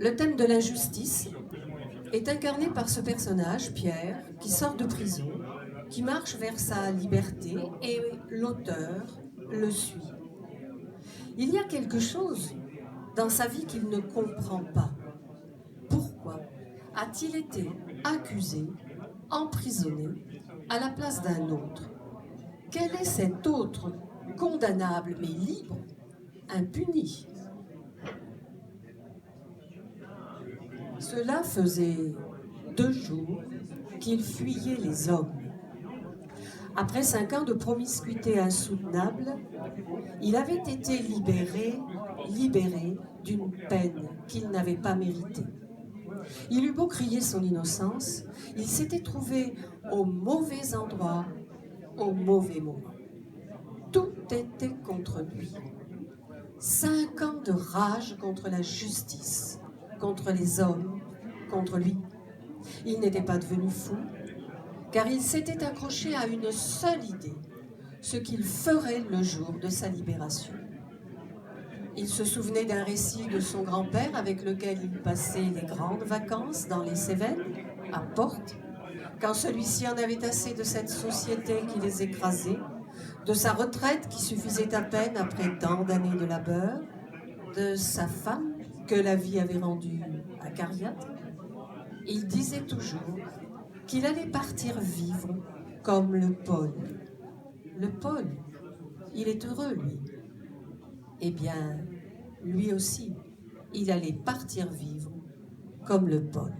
Le thème de l'injustice est incarné par ce personnage, Pierre, qui sort de prison, qui marche vers sa liberté et l'auteur le suit. Il y a quelque chose dans sa vie qu'il ne comprend pas. Pourquoi a-t-il été accusé, emprisonné, à la place d'un autre? Quel est cet autre, condamnable mais libre, impuni? Cela faisait 2 jours qu'il fuyait les hommes. Après 5 ans de promiscuité insoutenable, il avait été libéré d'une peine qu'il n'avait pas méritée. Il eut beau crier son innocence, il s'était trouvé au mauvais endroit, au mauvais moment. Tout était contre lui. 5 ans de rage contre la justice, contre les hommes, contre lui. Il n'était pas devenu fou, car il s'était accroché à une seule idée, ce qu'il ferait le jour de sa libération. Il se souvenait d'un récit de son grand-père avec lequel il passait les grandes vacances dans les Cévennes, à Portes, quand celui-ci en avait assez de cette société qui les écrasait, de sa retraite qui suffisait à peine après tant d'années de labeur, de sa femme que la vie avait rendue acariâtre. Il disait toujours qu'il allait partir vivre comme le Paul. Le Paul, il est heureux, lui. Eh bien, lui aussi, il allait partir vivre comme le Paul.